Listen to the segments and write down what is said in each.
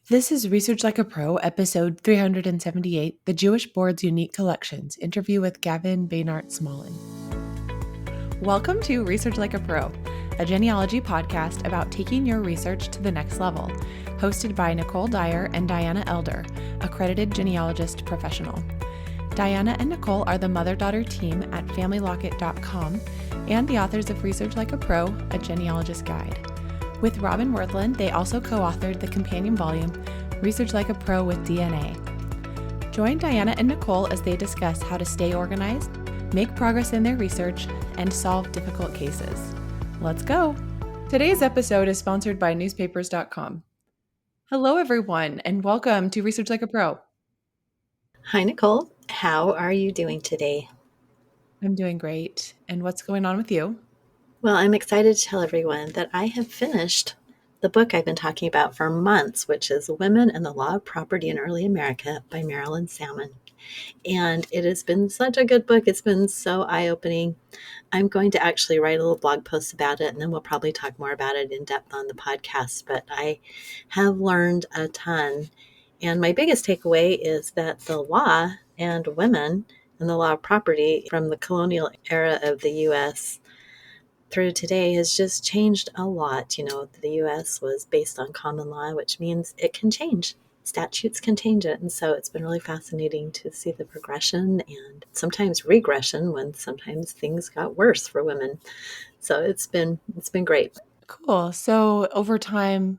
This is Research Like a Pro, episode 378, The Jewish Board's Unique Collections, interview with Gavin Beinart-Smollan. Welcome to Research Like a Pro, a genealogy podcast about taking your research to the next level, hosted by Nicole Dyer and Diana Elder, accredited genealogist professional. Diana and Nicole are the mother-daughter team at FamilyLocket.com and the authors of Research Like a Pro, a genealogist guide. With Robin Worthland, they also co-authored the companion volume, Research Like a Pro with DNA. Join Diana and Nicole as they discuss how to stay organized, make progress in their research, and solve difficult cases. Let's go! Today's episode is sponsored by newspapers.com. Hello, everyone, and welcome to Research Like a Pro. Hi, Nicole. How are you doing today? I'm doing great. And what's going on with you? Well, I'm excited to tell everyone that I have finished the book I've been talking about for months, which is Women and the Law of Property in Early America by Marilyn Salmon. And it has been such a good book. It's been so eye-opening. I'm going to actually write a little blog post about it, and then we'll probably talk more about it in depth on the podcast. But I have learned a ton. And my biggest takeaway is that the law and women and the law of property from the colonial era of the U.S. through today has just changed a lot. You know, the U.S. was based on common law, which means it can change. Statutes can change it. And so it's been really fascinating to see the progression and sometimes regression when sometimes things got worse for women. So it's been great. Cool. So over time,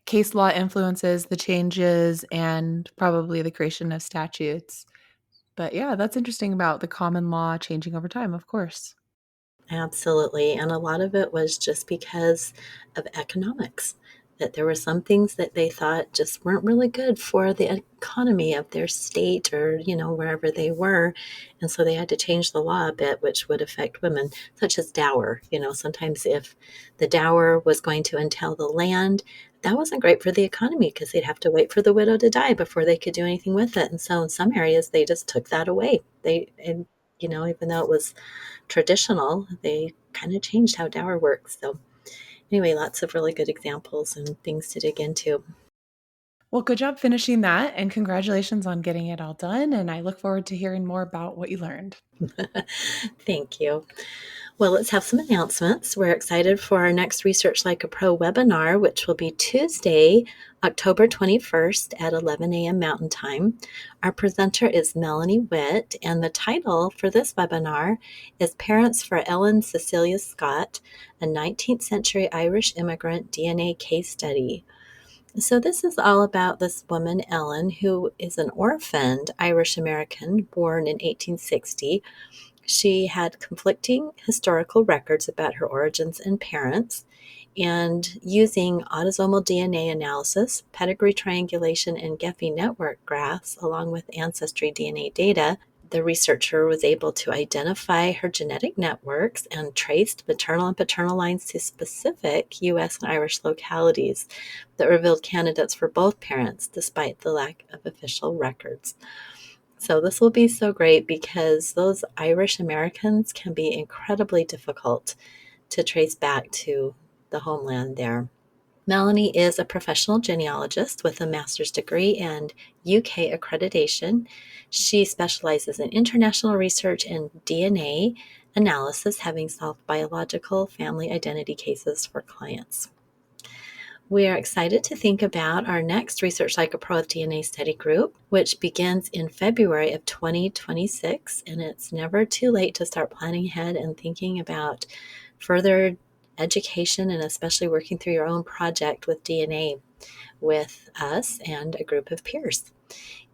case law influences the changes and probably the creation of statutes. But yeah, that's interesting about the common law changing over time, of course. Absolutely. And a lot of it was just because of economics, that there were some things that they thought just weren't really good for the economy of their state or, wherever they were. And so they had to change the law a bit, which would affect women, such as dower. Sometimes if the dower was going to entail the land, that wasn't great for the economy because they'd have to wait for the widow to die before they could do anything with it. And so in some areas, they just took that away. Even though it was traditional, they kind of changed how dower works. So anyway, lots of really good examples and things to dig into. Well, good job finishing that, and congratulations on getting it all done. And I look forward to hearing more about what you learned. Thank you. Well, let's have some announcements. We're excited for our next Research Like a Pro webinar, which will be Tuesday, October 21st at 11 a.m. Mountain Time. Our presenter is Melanie Witt, and the title for this webinar is Parents for Ellen Cecilia Scott, a 19th century Irish immigrant DNA case study. So this is all about this woman, Ellen, who is an orphaned Irish American born in 1860. She had conflicting historical records about her origins and parents, and using autosomal DNA analysis, pedigree triangulation, and Gephi network graphs, along with ancestry DNA data, the researcher was able to identify her genetic networks and traced maternal and paternal lines to specific U.S. and Irish localities that revealed candidates for both parents, despite the lack of official records. So this will be so great because those Irish Americans can be incredibly difficult to trace back to the homeland there. Melanie is a professional genealogist with a master's degree and UK accreditation. She specializes in international research and DNA analysis, having solved biological family identity cases for clients. We are excited to think about our next Research Like a Pro with DNA study group, which begins in February of 2026. And it's never too late to start planning ahead and thinking about further education and especially working through your own project with DNA with us and a group of peers.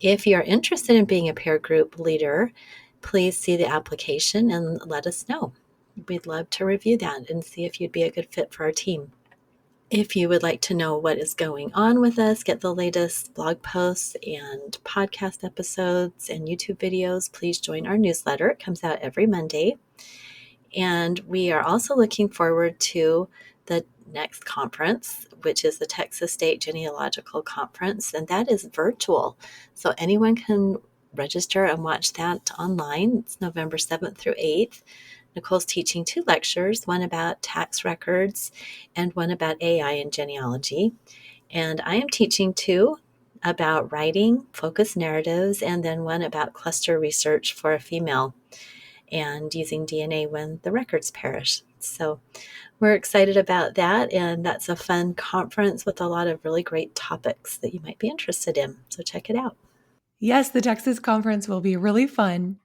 If you're interested in being a peer group leader, please see the application and let us know. We'd love to review that and see if you'd be a good fit for our team. If you would like to know what is going on with us, get the latest blog posts and podcast episodes and YouTube videos, please join our newsletter. It comes out every Monday. And we are also looking forward to the next conference, which is the Texas State Genealogical Conference, and that is virtual. So anyone can register and watch that online. It's November 7th through 8th. Nicole's teaching 2 lectures, one about tax records and one about AI and genealogy. And I am teaching 2. about writing, focused narratives, and then one about cluster research for a female and using DNA when the records perish. So we're excited about that, and that's a fun conference with a lot of really great topics that you might be interested in. So check it out. Yes, the Texas conference will be really fun.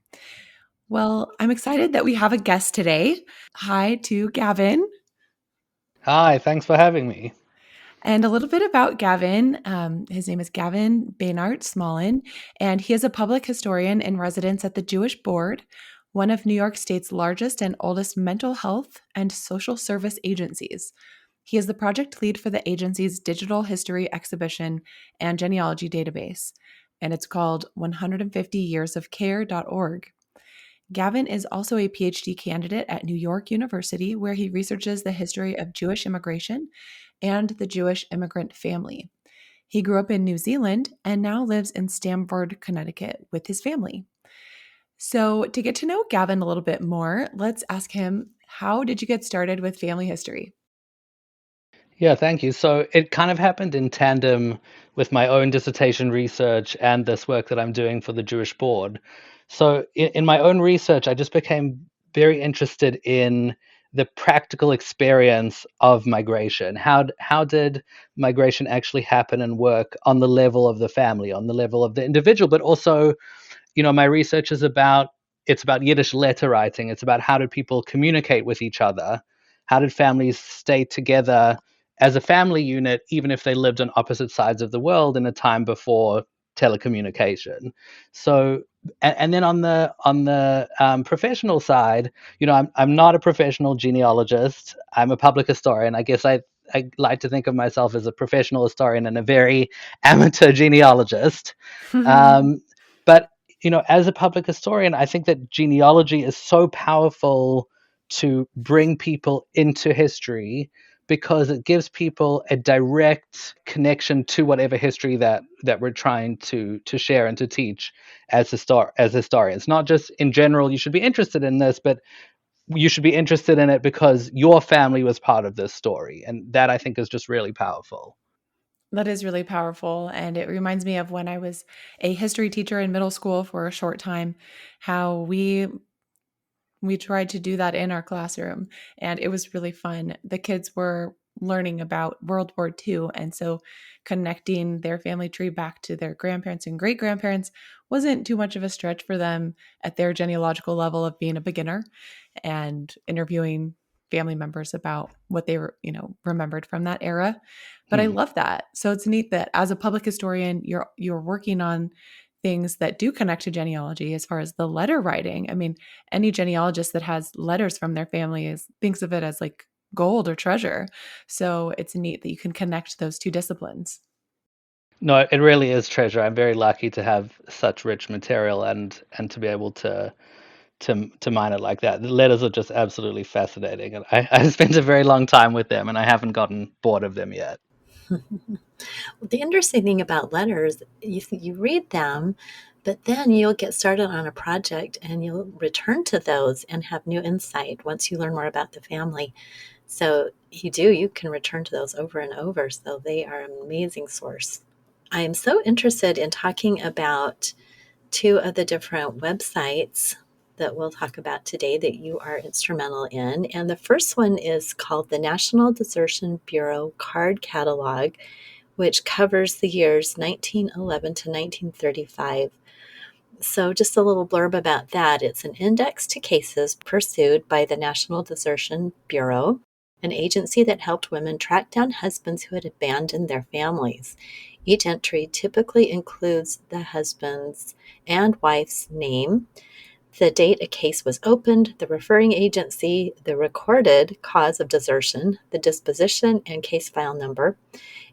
Well, I'm excited that we have a guest today. Hi to Gavin. Hi, thanks for having me. And a little bit about Gavin. His name is Gavin Beinart-Smollan, and he is a public historian in residence at the Jewish Board, one of New York State's largest and oldest mental health and social service agencies. He is the project lead for the agency's digital history exhibition and genealogy database, and it's called 150yearsofcare.org. Gavin is also a PhD candidate at New York University, where he researches the history of Jewish immigration and the Jewish immigrant family. He grew up in New Zealand and now lives in Stamford, Connecticut with his family. So, to get to know Gavin a little bit more, let's ask him, how did you get started with family history? Yeah, thank you. So it kind of happened in tandem with my own dissertation research and this work that I'm doing for the Jewish Board. So in my own research, I just became very interested in the practical experience of migration. How did migration actually happen and work on the level of the family, on the level of the individual, but also my research is about it's about Yiddish letter writing. It's about how did people communicate with each other? How did families stay together as a family unit, even if they lived on opposite sides of the world in a time before telecommunication? So, and then on the professional side, I'm not a professional genealogist. I'm a public historian. I guess I like to think of myself as a professional historian and a very amateur genealogist. Um, but as a public historian, I think that genealogy is so powerful to bring people into history because it gives people a direct connection to whatever history that we're trying to share and to teach as historians. Not just in general, you should be interested in this, but you should be interested in it because your family was part of this story, and that I think is just really powerful. That is really powerful. And it reminds me of when I was a history teacher in middle school for a short time, how we tried to do that in our classroom, and it was really fun. The kids were learning about World War II, and so connecting their family tree back to their grandparents and great grandparents wasn't too much of a stretch for them at their genealogical level of being a beginner, and interviewing family members about what they were, remembered from that era. But I Hmm. love that. So it's neat that as a public historian, you're working on things that do connect to genealogy as far as the letter writing. I mean, any genealogist that has letters from their family thinks of it as like gold or treasure. So it's neat that you can connect those two disciplines. No, it really is treasure. I'm very lucky to have such rich material and to be able to mine it like that. The letters are just absolutely fascinating, and I spent a very long time with them, and I haven't gotten bored of them yet. The interesting thing about letters, you read them, but then you'll get started on a project and you'll return to those and have new insight once you learn more about the family. So you can return to those over and over. So they are an amazing source. I am so interested in talking about two of the different websites that we'll talk about today that you are instrumental in. And the first one is called the National Desertion Bureau Card Catalog, which covers the years 1911 to 1935. So, just a little blurb about that. It's an index to cases pursued by the National Desertion Bureau, an agency that helped women track down husbands who had abandoned their families. Each entry typically includes the husband's and wife's name, the date a case was opened, the referring agency, the recorded cause of desertion, the disposition, and case file number.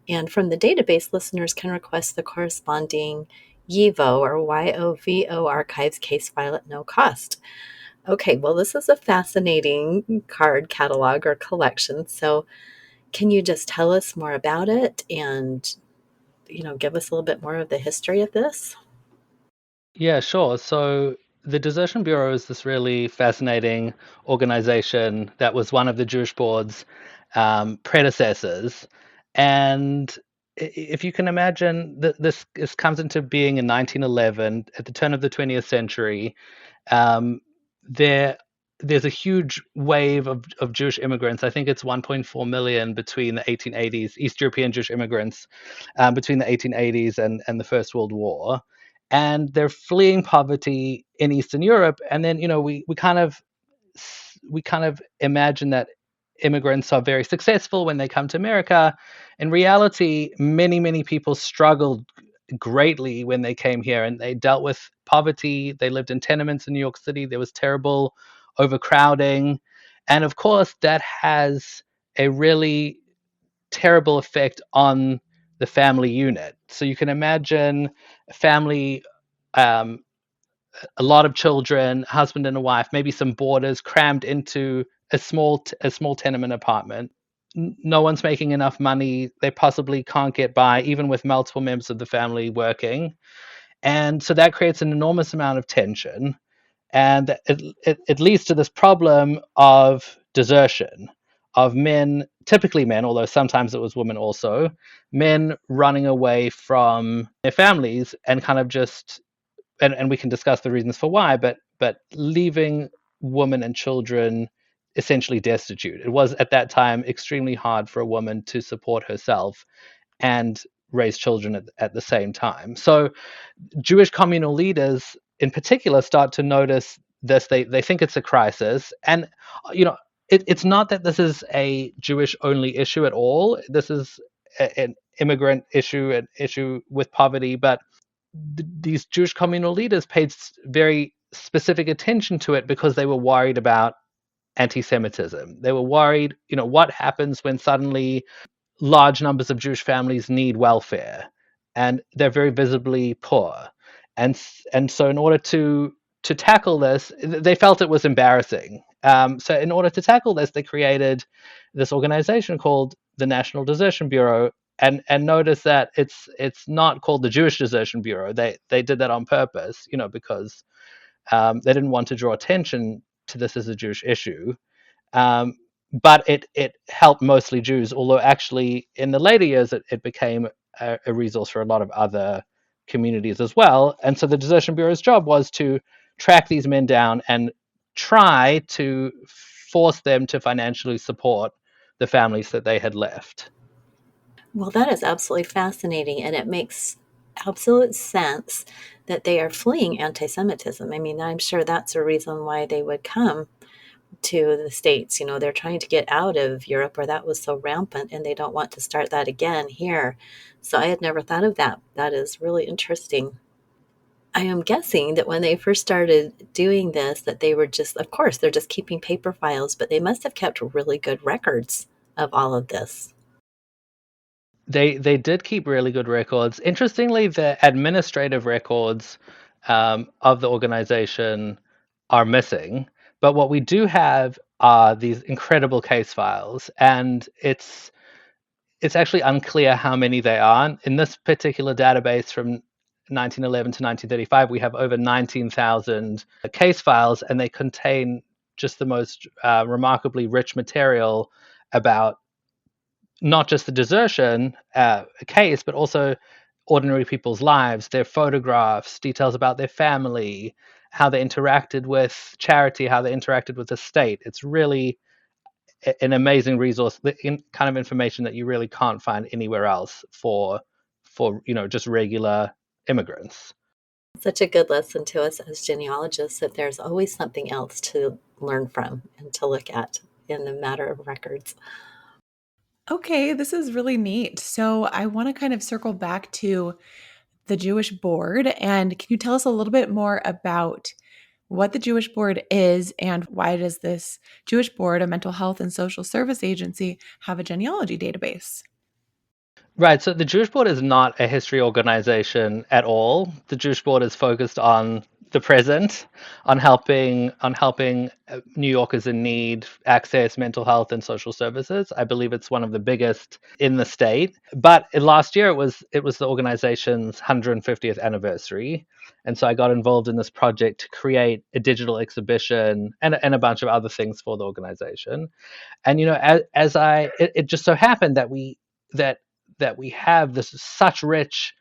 And from the database, listeners can request the corresponding YIVO or YOVO archives case file at no cost. Okay, well, this is a fascinating card catalog or collection. So, can you just tell us more about it and, give us a little bit more of the history of this? Yeah, sure. So the Desertion Bureau is this really fascinating organization that was one of the Jewish Board's predecessors, and if you can imagine, this comes into being in 1911 at the turn of the 20th century. Um, there there's a huge wave of Jewish immigrants. I think it's 1.4 million between the 1880s, East European Jewish immigrants, between the 1880s and the First World War. And they're fleeing poverty in Eastern Europe. And then, we kind of imagine that immigrants are very successful when they come to America. In reality, many people struggled greatly when they came here, and they dealt with poverty. They lived in tenements in New York City. There was terrible overcrowding. And of course, that has a really terrible effect on the family unit. So you can imagine a family, um, a lot of children, husband and a wife, maybe some boarders crammed into a small tenement apartment. No one's making enough money. They possibly can't get by, even with multiple members of the family working. And so that creates an enormous amount of tension. And it leads to this problem of desertion, of men, typically men, although sometimes it was women also, men running away from their families and kind of just, and we can discuss the reasons for why, but leaving women and children essentially destitute. It was at that time extremely hard for a woman to support herself and raise children at the same time. So Jewish communal leaders in particular start to notice this. They think it's a crisis. And, it's not that this is a Jewish only issue at all. This is an immigrant issue, an issue with poverty, but these Jewish communal leaders paid very specific attention to it because they were worried about anti-Semitism. They were worried, what happens when suddenly large numbers of Jewish families need welfare, and they're very visibly poor. And so in order to tackle this, they felt it was embarrassing. So in order to tackle this, they created this organization called the National Desertion Bureau. And notice that it's not called the Jewish Desertion Bureau. They did that on purpose, because they didn't want to draw attention to this as a Jewish issue. But it helped mostly Jews, although actually in the later years it became a resource for a lot of other communities as well. And so the Desertion Bureau's job was to track these men down and try to force them to financially support the families that they had left. Well, that is absolutely fascinating, and it makes absolute sense that they are fleeing anti-Semitism. I mean, I'm sure that's a reason why they would come to the States. They're trying to get out of Europe where that was so rampant, and they don't want to start that again here. So I had never thought of that. That is really interesting. I am guessing that when they first started doing this, that they were just, of course, they're just keeping paper files, but they must have kept really good records of all of this. They did keep really good records. Interestingly, the administrative records of the organization are missing, but what we do have are these incredible case files, and it's actually unclear how many they are. In this particular database from 1911 to 1935, we have over 19,000 case files, and they contain just the most remarkably rich material about not just the desertion case, but also ordinary people's lives, their photographs, details about their family, how they interacted with charity, how they interacted with the state. It's really an amazing resource, the kind of information that you really can't find anywhere else for just regular immigrants. Such a good lesson to us as genealogists that there's always something else to learn from and to look at in the matter of records. Okay, this is really neat. So I want to kind of circle back to the Jewish Board. And can you tell us a little bit more about what the Jewish Board is and why does this Jewish Board, a mental health and social service agency, have a genealogy database? Right. So the Jewish Board is not a history organization at all. The Jewish Board is focused on the present, on helping New Yorkers in need access mental health and social services. I believe it's one of the biggest in the state. But last year it was the organization's 150th anniversary, and so I got involved in this project to create a digital exhibition and a bunch of other things for the organization. And it just so happened that that we have this such rich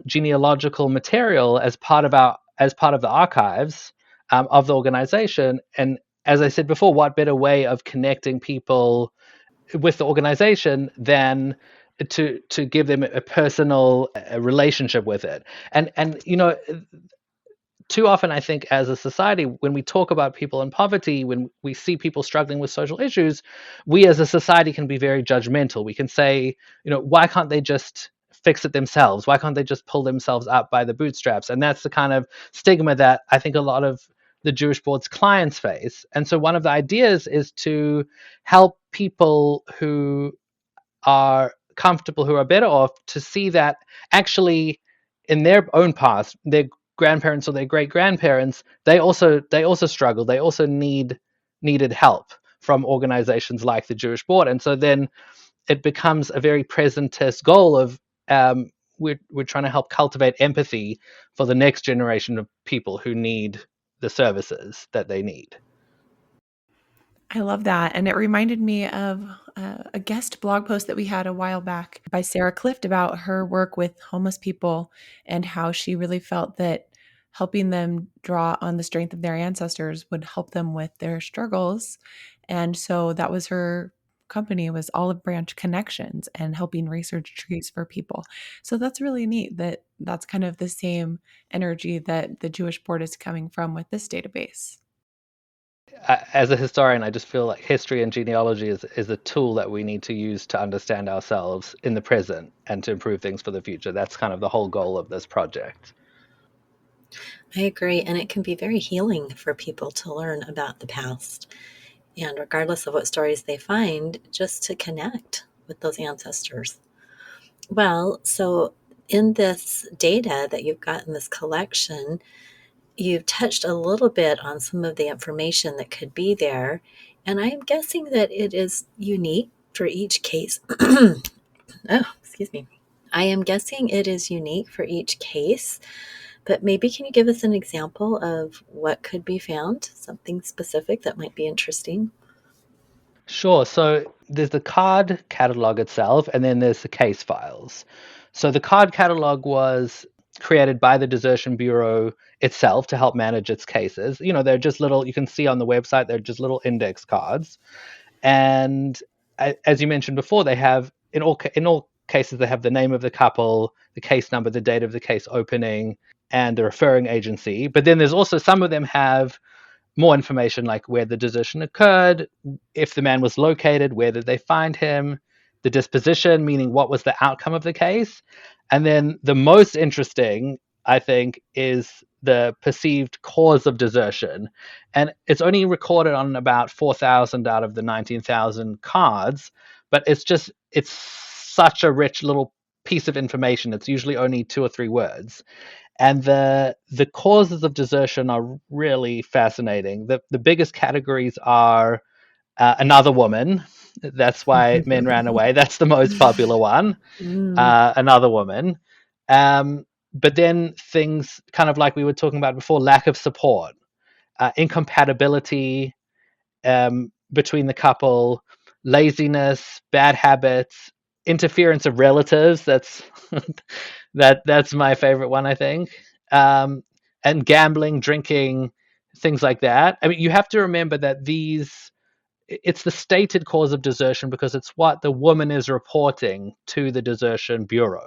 genealogical material as part of the archives of the organization. And as I said before, what better way of connecting people with the organization than to give them a personal relationship with it. And too often, I think, as a society, when we talk about people in poverty, when we see people struggling with social issues, we as a society can be very judgmental. We can say, why can't they just fix it themselves? Why can't they just pull themselves up by the bootstraps? And that's the kind of stigma that I think a lot of the Jewish Board's clients face. And so one of the ideas is to help people who are comfortable, who are better off, to see that actually in their own past, their grandparents or their great grandparents, they also struggle. They also needed help from organizations like the Jewish Board. And so then it becomes a very presentist goal of we're trying to help cultivate empathy for the next generation of people who need the services that they need. I love that. And it reminded me of a guest blog post that we had a while back by Sarah Clift about her work with homeless people and how she really felt that helping them draw on the strength of their ancestors would help them with their struggles. And so that was her company, was Olive Branch Connections, and helping research trees for people. So that's really neat that that's kind of the same energy that the Jewish Board is coming from with this database. As a historian, I just feel like history and genealogy is a tool that we need to use to understand ourselves in the present and to improve things for the future. That's kind of the whole goal of this project. I agree. And it can be very healing for people to learn about the past. And regardless of what stories they find, just to connect with those ancestors. Well, so in this data that you've got in this collection, you've touched a little bit on some of the information that could be there. And I'm guessing that it is unique for each case. Oh, excuse me. I am guessing it is unique for each case, but maybe can you give us an example of what could be found, something specific that might be interesting? Sure. So there's the card catalog itself, and then there's the case files. So the card catalog was created by the Desertion Bureau itself to help manage its cases. They're just little, you can see on the website, they're just little index cards. And as you mentioned before, they have, in all cases, they have the name of the couple, the case number, the date of the case opening, and the referring agency. But then there's also, some of them have more information, like where the desertion occurred, if the man was located, where did they find him, the disposition, meaning what was the outcome of the case. And then the most interesting, I think, is the perceived cause of desertion. And it's only recorded on about 4,000 out of the 19,000 cards, but it's such a rich little piece of information. It's usually only 2 or 3 words. And the causes of desertion are really fascinating. The biggest categories are another woman. That's why men ran away. That's the most popular one. Another woman. But then things kind of like we were talking about before, lack of support, incompatibility between the couple, laziness, bad habits, interference of relatives. That's my favorite one, I think. And gambling, drinking, things like that. I mean, you have to remember that it's the stated cause of desertion because it's what the woman is reporting to the Desertion Bureau.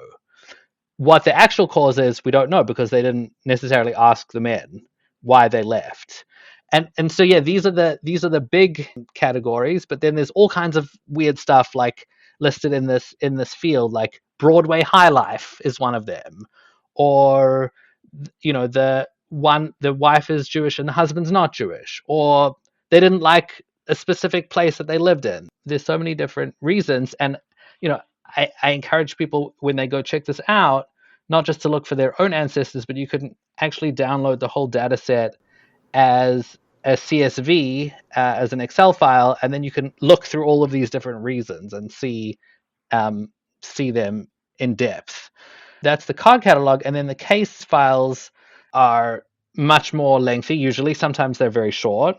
What the actual cause is, we don't know because they didn't necessarily ask the men why they left. And so yeah, these are the big categories, but then there's all kinds of weird stuff like listed in this field, like Broadway high life is one of them, or the wife is Jewish and the husband's not Jewish, or they didn't like a specific place that they lived in. There's so many different reasons, and I encourage people when they go check this out, not just to look for their own ancestors, but you can actually download the whole data set as a CSV, as an Excel file, and then you can look through all of these different reasons and see them in depth. That's the card catalog, and then the case files are much more lengthy. Usually, sometimes they're very short,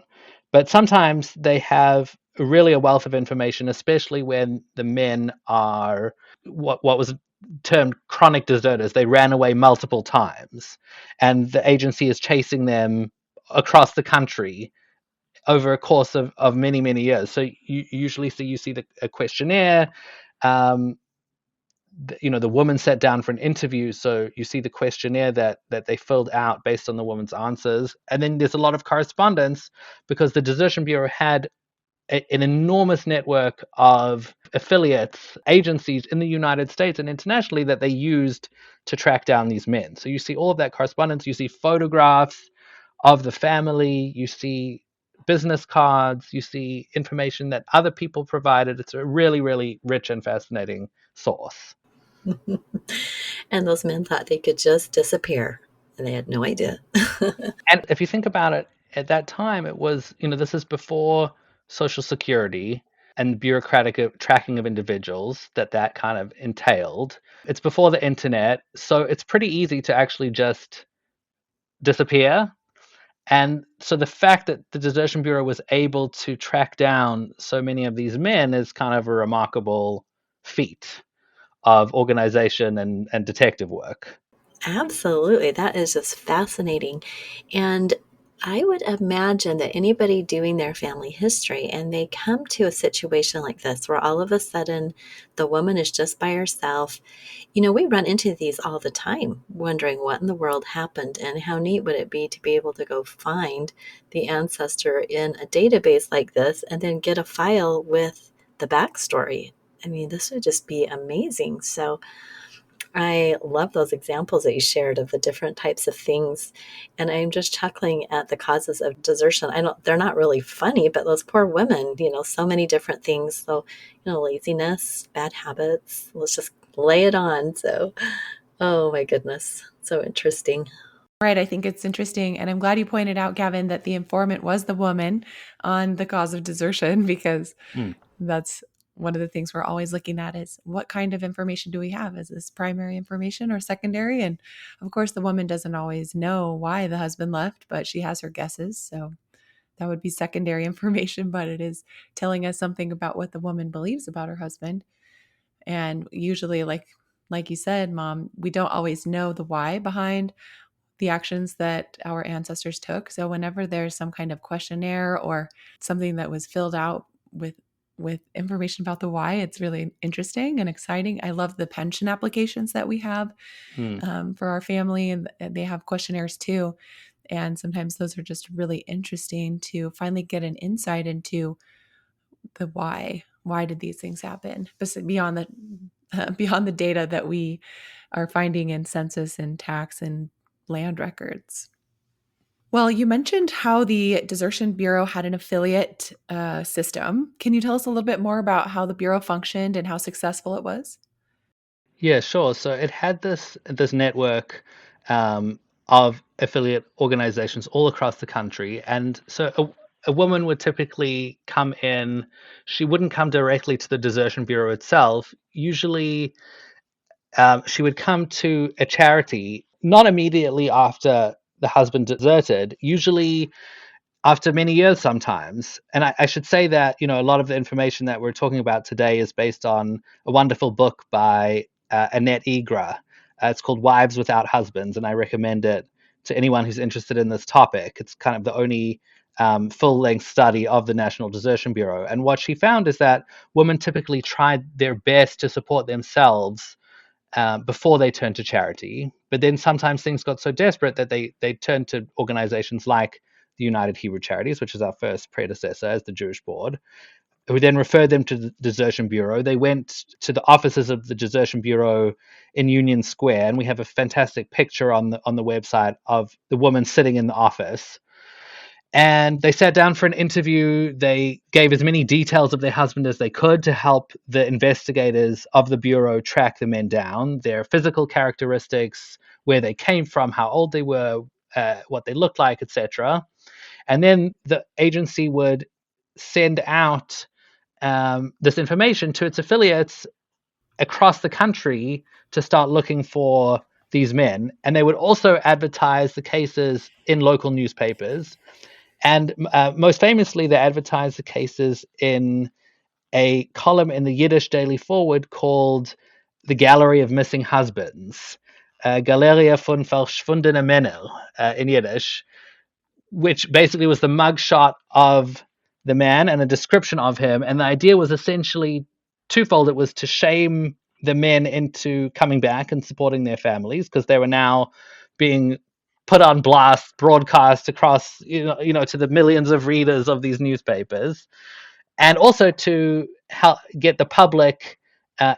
but sometimes they have really a wealth of information, especially when the men are what was termed chronic deserters. They ran away multiple times, and the agency is chasing them across the country over a course of many, many years. So you usually see a questionnaire. The woman sat down for an interview, so you see the questionnaire that they filled out based on the woman's answers, and then there's a lot of correspondence because the Desertion Bureau had an enormous network of affiliates, agencies in the United States and internationally that they used to track down these men. So you see all of that correspondence, you see photographs of the family, you see business cards, you see information that other people provided. It's a really, really rich and fascinating source. And those men thought they could just disappear, and they had no idea. And if you think about it, at that time, it was, this is before Social Security and bureaucratic tracking of individuals that kind of entailed. It's before the internet, so it's pretty easy to actually just disappear. And so the fact that the Desertion Bureau was able to track down so many of these men is kind of a remarkable feat of organization and detective work. Absolutely. That is just fascinating. And I would imagine that anybody doing their family history and they come to a situation like this where all of a sudden the woman is just by herself. We run into these all the time, wondering what in the world happened and how neat would it be to be able to go find the ancestor in a database like this and then get a file with the backstory. I mean, this would just be amazing. So I love those examples that you shared of the different types of things. And I'm just chuckling at the causes of desertion. They're not really funny, but those poor women, so many different things. So, laziness, bad habits, let's just lay it on. So, oh my goodness. So interesting. Right. I think it's interesting. And I'm glad you pointed out, Gavin, that the informant was the woman on the cause of desertion, because that's one of the things we're always looking at is what kind of information do we have? Is this primary information or secondary? And of course, the woman doesn't always know why the husband left, but she has her guesses. So that would be secondary information, but it is telling us something about what the woman believes about her husband. And usually, like you said, Mom, we don't always know the why behind the actions that our ancestors took. So whenever there's some kind of questionnaire or something that was filled out with information about the why, it's really interesting and exciting. I love the pension applications that we have for our family, and they have questionnaires too. And sometimes those are just really interesting to finally get an insight into the why. Why did these things happen? Beyond the data that we are finding in census and tax and land records. Well, you mentioned how the Desertion Bureau had an affiliate system. Can you tell us a little bit more about how the Bureau functioned and how successful it was? Yeah, sure. So it had this network of affiliate organizations all across the country, and so a woman would typically come in. She wouldn't come directly to the Desertion Bureau itself. Usually, she would come to a charity not immediately after the husband deserted. Usually after many years sometimes. And I should say that, a lot of the information that we're talking about today is based on a wonderful book by Annette Egra. It's called Wives Without Husbands, and I recommend it to anyone who's interested in this topic. It's kind of the only full-length study of the National Desertion Bureau. And what she found is that women typically tried their best to support themselves before they turned to charity. But then sometimes things got so desperate that they turned to organizations like the United Hebrew Charities, which is our first predecessor as the Jewish Board, who then referred them to the Desertion Bureau. They went to the offices of the Desertion Bureau in Union Square, and we have a fantastic picture on the website of the woman sitting in the office. And they sat down for an interview. They gave as many details of their husband as they could to help the investigators of the Bureau track the men down, their physical characteristics, where they came from, how old they were, what they looked like, etc. And then the agency would send out this information to its affiliates across the country to start looking for these men. And they would also advertise the cases in local newspapers. And most famously, they advertised the cases in a column in the Yiddish Daily Forward called The Gallery of Missing Husbands, Galeria von verschwundene Männer in Yiddish, which basically was the mugshot of the man and a description of him. And the idea was essentially twofold. It was to shame the men into coming back and supporting their families because they were now being put on blast, broadcast across, to the millions of readers of these newspapers, and also to help get the public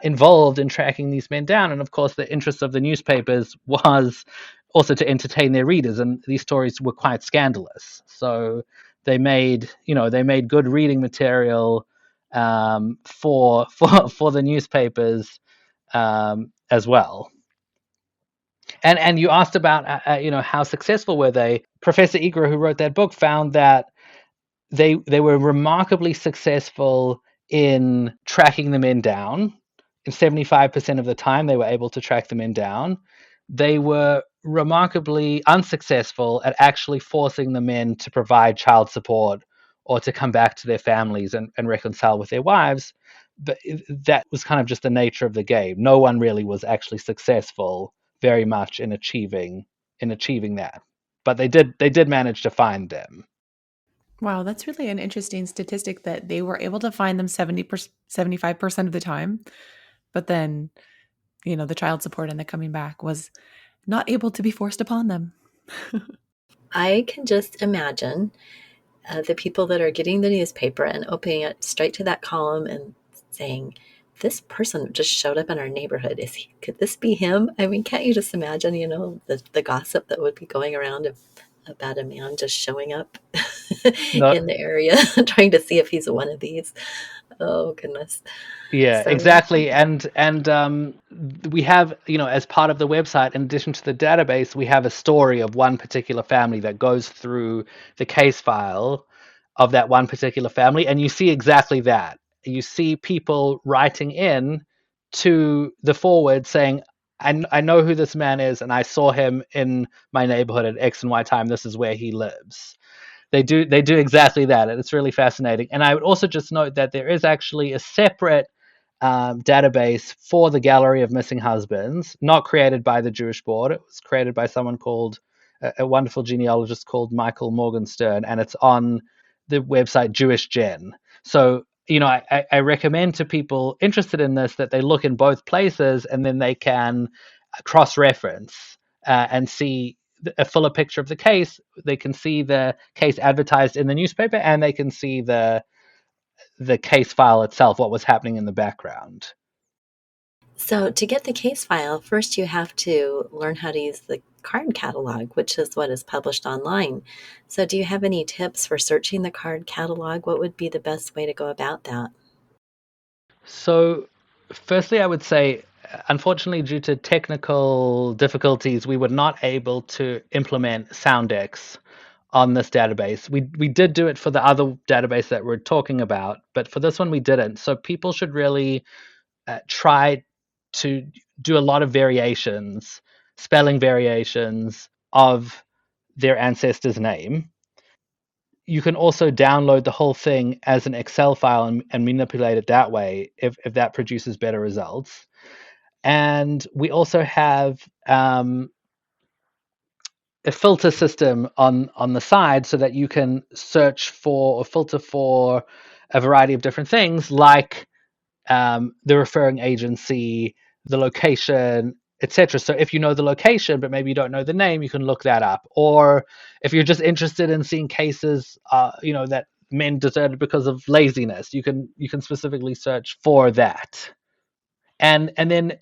involved in tracking these men down. And of course, the interest of the newspapers was also to entertain their readers, and these stories were quite scandalous. So they made good reading material for the newspapers as well. And you asked about how successful were they? Professor Igra, who wrote that book, found that they were remarkably successful in tracking the men down. In 75% of the time, they were able to track the men down. They were remarkably unsuccessful at actually forcing the men to provide child support or to come back to their families and reconcile with their wives. But that was kind of just the nature of the game. No one really was actually successful very much in achieving that. But they did manage to find them. Wow, that's really an interesting statistic that they were able to find them 75% of the time, but then, the child support and the coming back was not able to be forced upon them. I can just imagine the people that are getting the newspaper and opening it straight to that column and saying, this person just showed up in our neighborhood. Could this be him? I mean, can't you just imagine, the gossip that would be going around about a man just showing up No, in the area, trying to see if he's one of these. Oh, goodness. yeah, So, exactly. And we have, as part of the website, in addition to the database, we have a story of one particular family that goes through the case file of that one particular family, and you see exactly that. You see people writing in to the forward saying, I know who this man is, and I saw him in my neighborhood at X and Y time. This is where he lives. They do exactly that, and it's really fascinating. And I would also just note that there is actually a separate database for the Gallery of Missing Husbands, not created by the Jewish Board. It was created by someone called a wonderful genealogist called Michael Morgenstern, and it's on the website Jewish Gen. So I recommend to people interested in this that they look in both places, and then they can cross-reference and see a fuller picture of the case. They can see the case advertised in the newspaper, and they can see the case file itself, what was happening in the background. so to get the case file, first you have to learn how to use the card catalog, which is what is published online. So do you have any tips for searching the card catalog? What would be the best way to go about that? So, firstly, I would say, unfortunately, due to technical difficulties, we were not able to implement Soundex on this database. We did do it for the other database that we're talking about, but for this one, we didn't. So people should really try to do a lot of variations, spelling variations of their ancestor's name. You can also download the whole thing as an Excel file and manipulate it that way if that produces better results. And we also have a filter system on the side so that you can search for or filter for a variety of different things like the referring agency, the location, etc. So if you know the location, but maybe you don't know the name, you can look that up. Or if you're just interested in seeing cases, that men deserted because of laziness, you can specifically search for that. And then,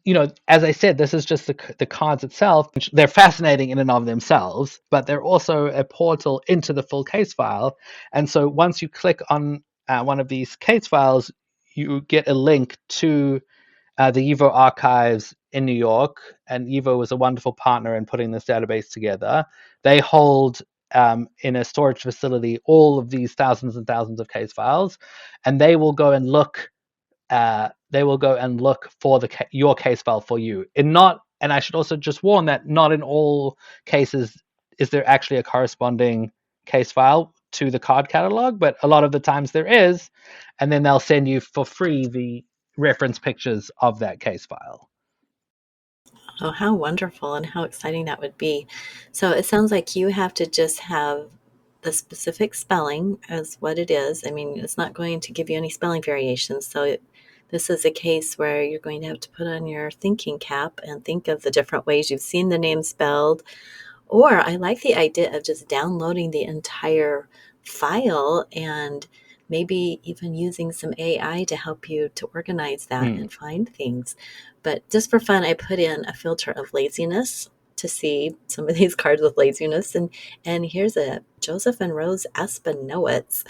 as I said, this is just the cards itself. They're fascinating in and of themselves, but they're also a portal into the full case file. And so once you click on one of these case files, you get a link to the YIVO archives in New York. And YIVO was a wonderful partner in putting this database together. They hold in a storage facility all of these thousands and thousands of case files, and they will go and look for your case file for you. And I should also just warn that not in all cases is there actually a corresponding case file. to the card catalog, but a lot of the times there is, and then they'll send you for free the reference pictures of that case file. Oh, how wonderful and how exciting that would be. So it sounds like you have to just have the specific spelling as what it is. I mean, it's not going to give you any spelling variations. So this is a case where you're going to have to put on your thinking cap and think of the different ways you've seen the name spelled. Or I like the idea of just downloading the entire file and maybe even using some AI to help you to organize that and find things. But just for fun, I put in a filter of laziness to see some of these cards with laziness. And here's a Joseph and Rose Aspinowitz.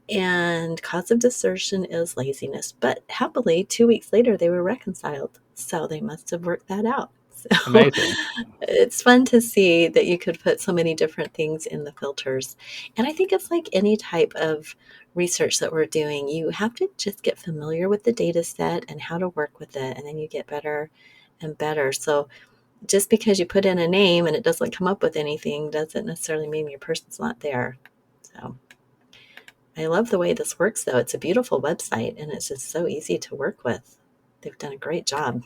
And cause of desertion is laziness. But happily, 2 weeks later, they were reconciled. So they must have worked that out. So Amazing. it's fun to see that you could put so many different things in the filters. And I think it's like any type of research that we're doing. You have to just get familiar with the data set and how to work with it. And then you get better and better. So just because you put in a name and it doesn't come up with anything doesn't necessarily mean your person's not there. So I love the way this works, though. It's a beautiful website and it's just so easy to work with. They've done a great job.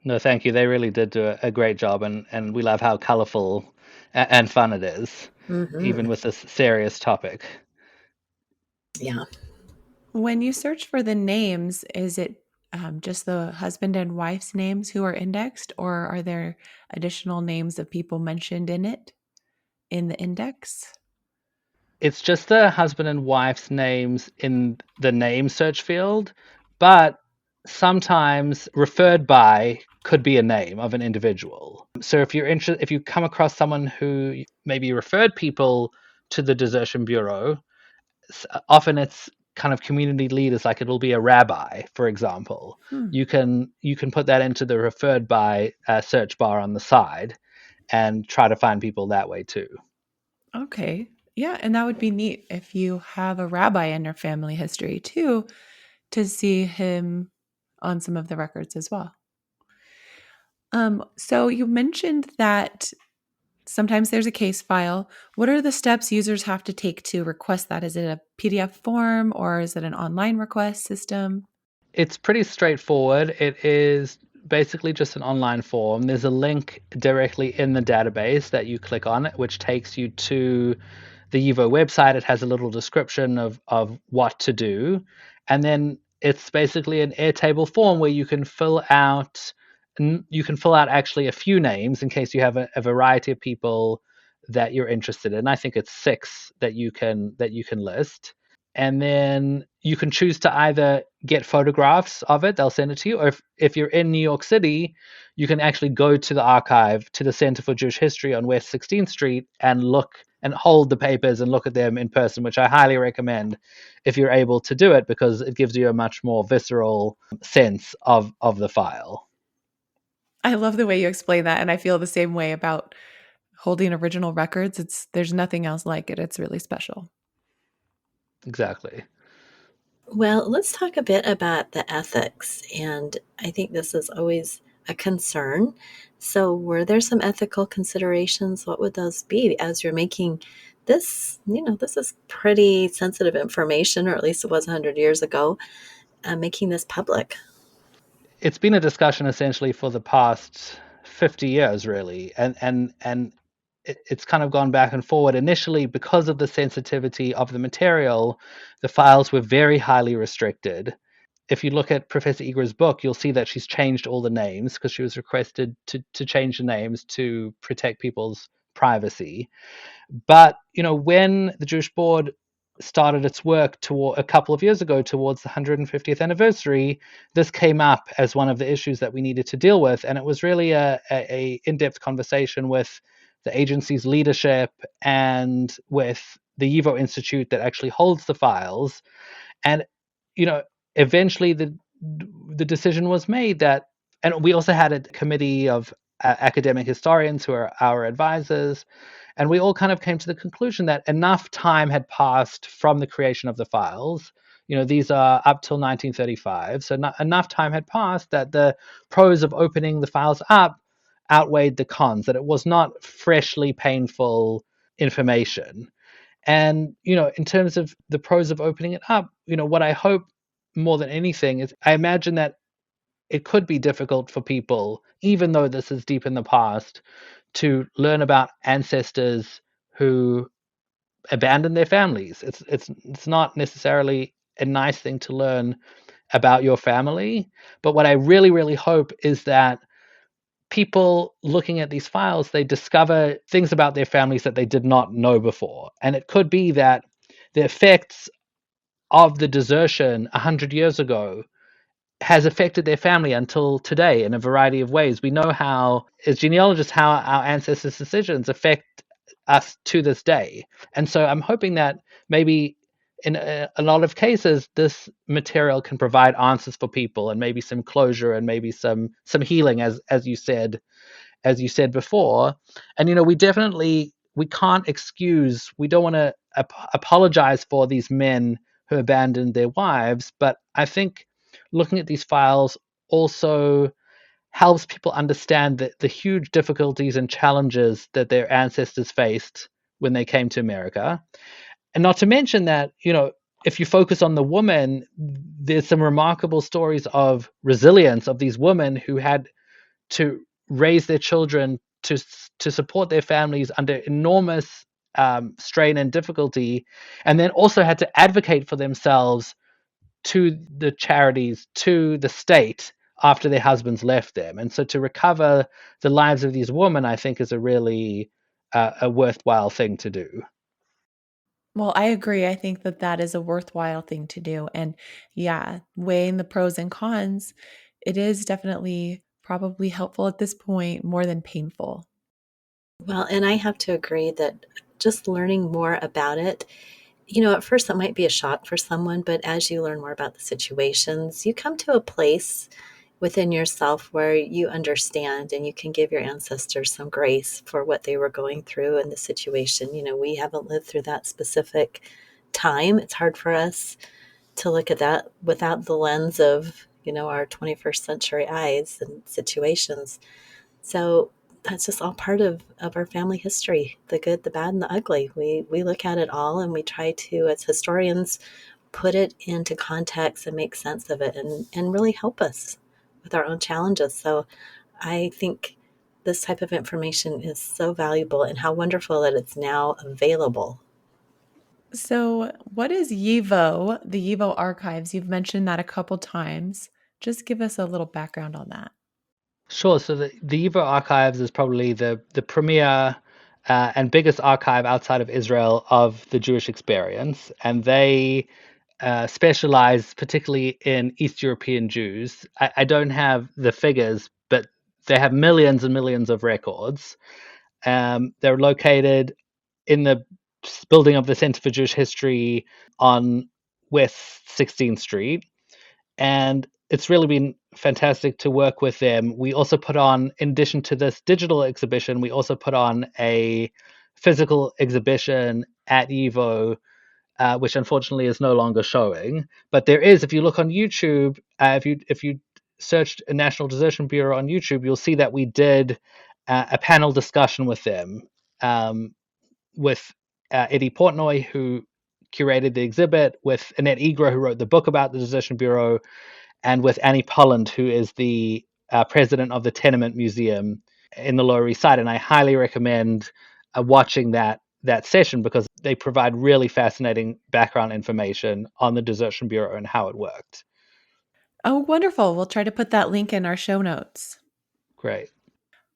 No, thank you. They really did do a great job, and we love how colorful and fun it is, even with this serious topic. Yeah. When you search for the names, is it just the husband and wife's names who are indexed, or are there additional names of people mentioned in it in the index? It's just the husband and wife's names in the name search field, but sometimes referred by could be a name of an individual. So if you're interested, if you come across someone who maybe referred people to the Desertion Bureau, often it's kind of community leaders, like it'll be a rabbi, for example. You can put that into the referred by search bar on the side and try to find people that way too. Okay. Yeah, and that would be neat if you have a rabbi in your family history too, to see him on some of the records as well. So you mentioned that sometimes there's a case file. What are the steps users have to take to request that? Is it a PDF form or is it an online request system? It's pretty straightforward. It is basically just an online form. There's a link directly in the database that you click on, which takes you to the YIVO website. It has a little description of what to do. And then it's basically an Airtable form where you can fill out actually a few names in case you have a variety of people that you're interested in. I think it's 6 that you can list. And then you can choose to either get photographs of it, they'll send it to you, or if you're in New York City, you can actually go to the archive, to the Center for Jewish History on West 16th Street and look and hold the papers and look at them in person, which I highly recommend if you're able to do it, because it gives you a much more visceral sense of the file. I love the way you explain that, and I feel the same way about holding original records. There's nothing else like it. It's really special. Exactly. Well, let's talk a bit about the ethics. And I think this is always a concern. So, were there some ethical considerations? What would those be as you're making this? This is pretty sensitive information, or at least it was 100 years ago, making this public. It's been a discussion essentially for the past 50 years, really. And it's kind of gone back and forward. Initially, because of the sensitivity of the material, the files were very highly restricted. If you look at Professor Egra's book, you'll see that she's changed all the names because she was requested to change the names to protect people's privacy. But when the Jewish Board started its work a couple of years ago towards the 150th anniversary, this came up as one of the issues that we needed to deal with, and it was really a in-depth conversation with the agency's leadership and with the YIVO Institute that actually holds the files. And eventually the decision was made that, and we also had a committee of academic historians who are our advisors, and we all kind of came to the conclusion that enough time had passed from the creation of the files. These are up till 1935, so enough time had passed that the pros of opening the files up outweighed the cons, that it was not freshly painful information. And, in terms of the pros of opening it up, what I hope more than anything is I imagine that it could be difficult for people, even though this is deep in the past, to learn about ancestors who abandoned their families. It's not necessarily a nice thing to learn about your family, but what I really, really hope is that people looking at these files, they discover things about their families that they did not know before. And it could be that the effects of the desertion 100 years ago has affected their family until today in a variety of ways. We know how, as genealogists, how our ancestors' decisions affect us to this day. And so I'm hoping that maybe in a lot of cases, this material can provide answers for people and maybe some closure and maybe some healing, as you said before. And we can't excuse, we don't want to apologize for these men who abandoned their wives, but I think looking at these files also helps people understand the huge difficulties and challenges that their ancestors faced when they came to America. And not to mention that, if you focus on the woman, there's some remarkable stories of resilience of these women who had to raise their children to support their families under enormous strain and difficulty, and then also had to advocate for themselves to the charities, to the state after their husbands left them. And so to recover the lives of these women, I think, is a really a worthwhile thing to do. Well, I agree. I think that that is a worthwhile thing to do. And yeah, weighing the pros and cons, it is definitely probably helpful at this point more than painful. Well, and I have to agree that just learning more about it, at first that might be a shock for someone, but as you learn more about the situations, you come to a place within yourself where you understand and you can give your ancestors some grace for what they were going through in the situation. We haven't lived through that specific time. It's hard for us to look at that without the lens of, our 21st century eyes and situations. So that's just all part of our family history, the good, the bad, and the ugly. We look at it all and we try to, as historians, put it into context and make sense of it and really help us with our own challenges. So I think this type of information is so valuable, and how wonderful that it's now available. So, what is YIVO, the YIVO archives? You've mentioned that a couple times. Just give us a little background on that. Sure. So the Evo Archives is probably the premier and biggest archive outside of Israel of the Jewish experience, and they specialize particularly in East European Jews. I don't have the figures, but they have millions and millions of records. They're located in the building of the Center for Jewish History on West 16th Street, and it's really been fantastic to work with them. We also put on, in addition to this digital exhibition, we also put on a physical exhibition at Evo, which unfortunately is no longer showing. But there is, if you look on YouTube, if you searched a National Desertion Bureau on YouTube, you'll see that we did a panel discussion with them, with Eddie Portnoy, who curated the exhibit, with Annette Egra, who wrote the book about the Desertion Bureau, and with Annie Polland, who is the president of the Tenement Museum in the Lower East Side. And I highly recommend watching that session because they provide really fascinating background information on the Desertion Bureau and how it worked. Oh, wonderful. We'll try to put that link in our show notes. Great.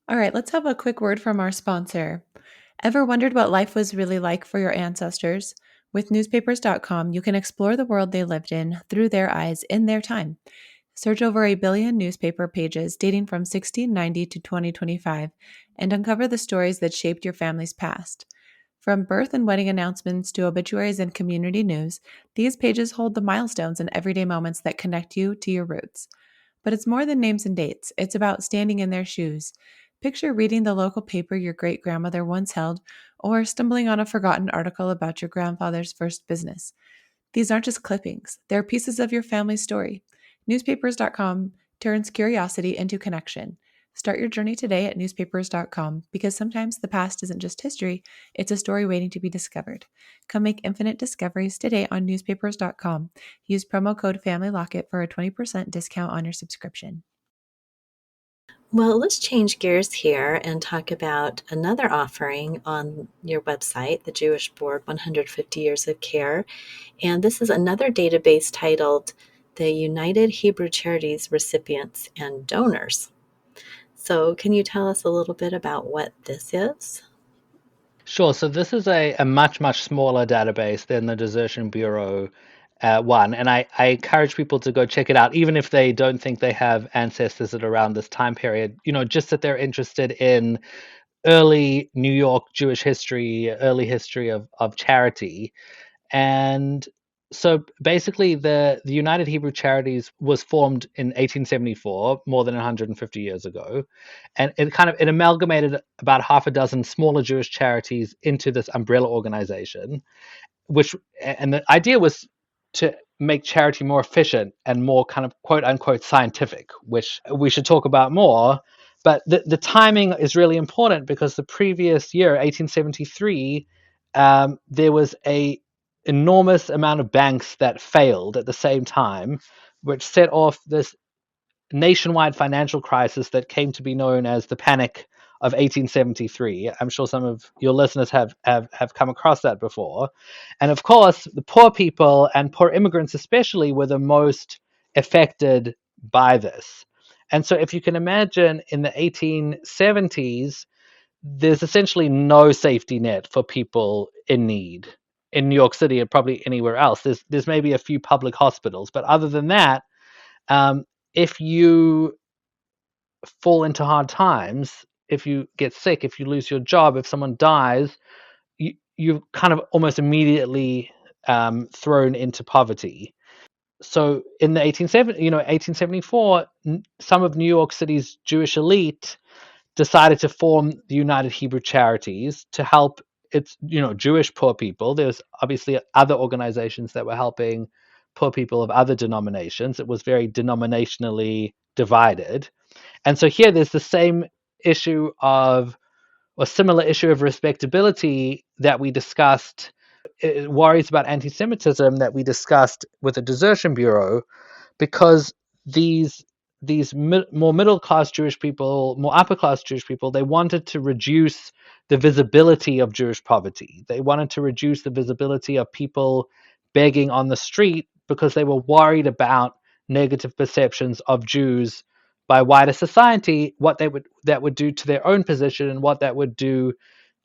All right, let's have a quick word from our sponsor. Ever wondered what life was really like for your ancestors? With newspapers.com, you can explore the world they lived in through their eyes in their time. Search over 1 billion newspaper pages dating from 1690 to 2025 and uncover the stories that shaped your family's past. From birth and wedding announcements to obituaries and community news, these pages hold the milestones and everyday moments that connect you to your roots. But it's more than names and dates. It's about standing in their shoes. Picture reading the local paper your great grandmother once held, or stumbling on a forgotten article about your grandfather's first business. These aren't just clippings, they're pieces of your family's story. Newspapers.com turns curiosity into connection. Start your journey today at newspapers.com because sometimes the past isn't just history, it's a story waiting to be discovered. Come make infinite discoveries today on newspapers.com. Use promo code FamilyLocket for a 20% discount on your subscription. Well, let's change gears here and talk about another offering on your website, the Jewish Board 150 Years of Care. And this is another database titled the United Hebrew Charities Recipients and Donors. So, can you tell us a little bit about what this is? Sure. So this is a much, much smaller database than the Desertion Bureau one. And I encourage people to go check it out, even if they don't think they have ancestors at around this time period, just that they're interested in early New York Jewish history, early history of charity. And so basically the United Hebrew Charities was formed in 1874, more than 150 years ago. And it amalgamated about half a dozen smaller Jewish charities into this umbrella organization, and the idea was to make charity more efficient and more kind of quote unquote scientific, which we should talk about more. But the timing is really important because the previous year, 1873, there was a enormous amount of banks that failed at the same time, which set off this nationwide financial crisis that came to be known as the Panic of 1873. I'm sure some of your listeners have come across that before. And of course, the poor people and poor immigrants especially were the most affected by this. And so if you can imagine in the 1870s, there's essentially no safety net for people in need in New York City and probably anywhere else. There's maybe a few public hospitals, but other than that, um, if you fall into hard times, if you get sick, if you lose your job, if someone dies, you're kind of almost immediately thrown into poverty. So in the 1874, some of New York City's Jewish elite decided to form the United Hebrew Charities to help its Jewish poor people. There's obviously other organizations that were helping poor people of other denominations. It was very denominationally divided. And so here there's the same issue of, or similar issue of respectability that we discussed, worries about anti-Semitism that we discussed with the Desertion Bureau, because these more middle class Jewish people, more upper class Jewish people, they wanted to reduce the visibility of Jewish poverty. They wanted to reduce the visibility of people begging on the street because they were worried about negative perceptions of Jews by wider society, what that would do to their own position and what that would do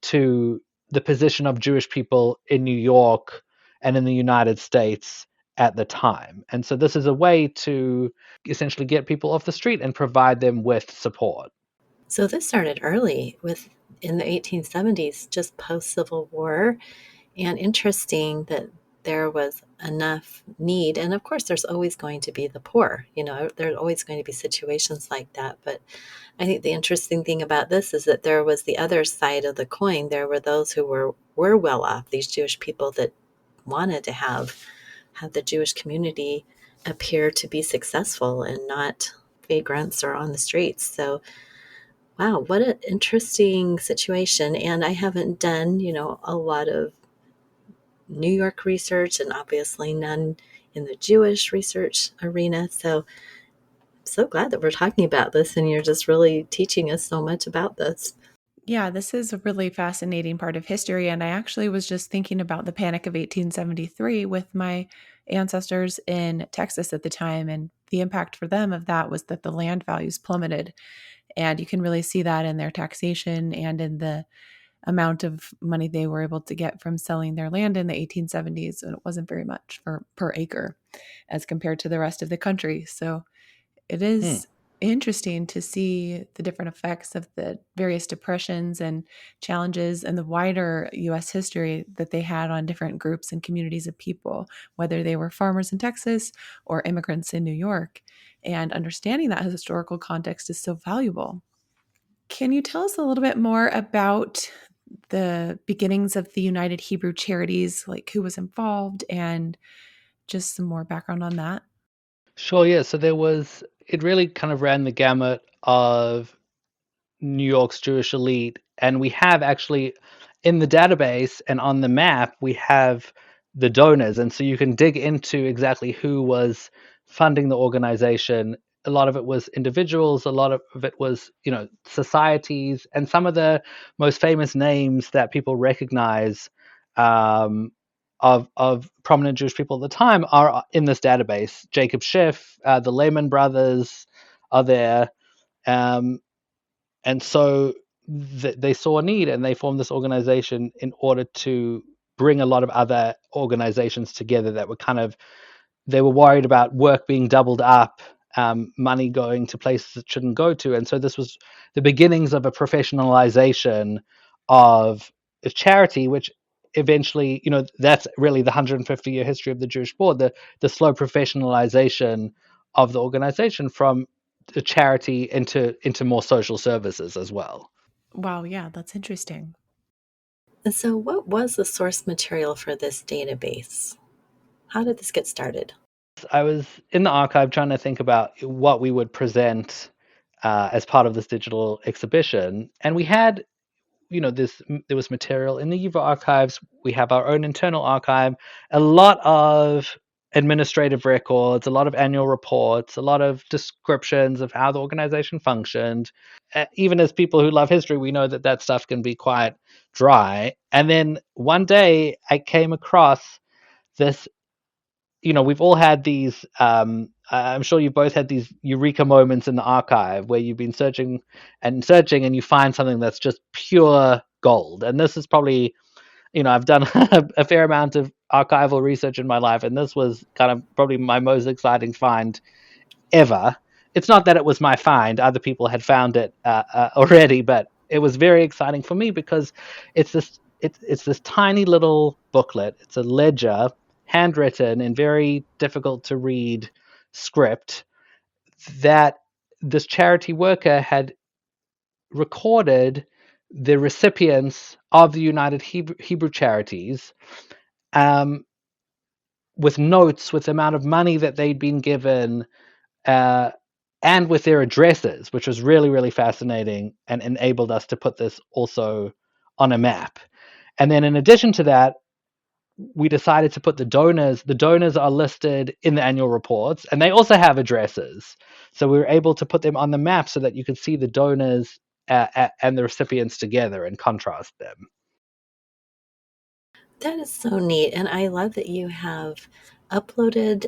to the position of Jewish people in New York and in the United States at the time. And so this is a way to essentially get people off the street and provide them with support. So this started early in the 1870s, just post-Civil War, and interesting that there was enough need. And of course, there's always going to be the poor. There's always going to be situations like that. But I think the interesting thing about this is that there was the other side of the coin. There were those who were well off, these Jewish people that wanted to have the Jewish community appear to be successful and not vagrants or on the streets. So, wow, what an interesting situation. And I haven't done, a lot of New York research and obviously none in the Jewish research arena. So I'm so glad that we're talking about this and you're just really teaching us so much about this. Yeah, this is a really fascinating part of history. And I actually was just thinking about the Panic of 1873 with my ancestors in Texas at the time. And the impact for them of that was that the land values plummeted. And you can really see that in their taxation and in the amount of money they were able to get from selling their land in the 1870s. And it wasn't very much per acre as compared to the rest of the country. So it is interesting to see the different effects of the various depressions and challenges and the wider U.S. history that they had on different groups and communities of people, whether they were farmers in Texas or immigrants in New York. And understanding that historical context is so valuable. Can you tell us a little bit more about the beginnings of the United Hebrew Charities, like who was involved and just some more background on that? Sure, yeah. So it really kind of ran the gamut of New York's Jewish elite. And we have actually in the database and on the map, we have the donors. And so you can dig into exactly who was funding the organization. A lot of it was individuals, a lot of it was, societies, and some of the most famous names that people recognize um, of prominent Jewish people at the time are in this database. Jacob Schiff, the Lehman brothers are there. Um, and so they saw a need and they formed this organization in order to bring a lot of other organizations together that were they were worried about work being doubled up, money going to places it shouldn't go to. And so this was the beginnings of a professionalization of charity, which eventually, that's really the 150-year history of the Jewish Board, the slow professionalization of the organization from a charity into more social services as well. Wow, yeah, that's interesting. And so, what was the source material for this database? How did this get started? I was in the archive trying to think about what we would present as part of this digital exhibition, and we had, there was material in the UVA archives. We have our own internal archive, a lot of administrative records, a lot of annual reports, a lot of descriptions of how the organization functioned. Even as people who love history, we know that stuff can be quite dry. And then one day I came across this. We've all had these. I'm sure you've both had these eureka moments in the archive where you've been searching and searching, and you find something that's just pure gold. And this is probably, I've done a fair amount of archival research in my life, and this was kind of probably my most exciting find ever. It's not that it was my find; other people had found it already, but it was very exciting for me because it's this tiny little booklet. It's a ledger, handwritten in very difficult to read script, that this charity worker had recorded the recipients of the United Hebrew Charities, um, with notes, with the amount of money that they'd been given, uh, and with their addresses, which was really, really fascinating and enabled us to put this also on a map. And then in addition to that, we decided to put the donors. The donors are listed in the annual reports, and they also have addresses. So we were able to put them on the map so that you could see the donors and the recipients together and contrast them. That is so neat. And I love that you have uploaded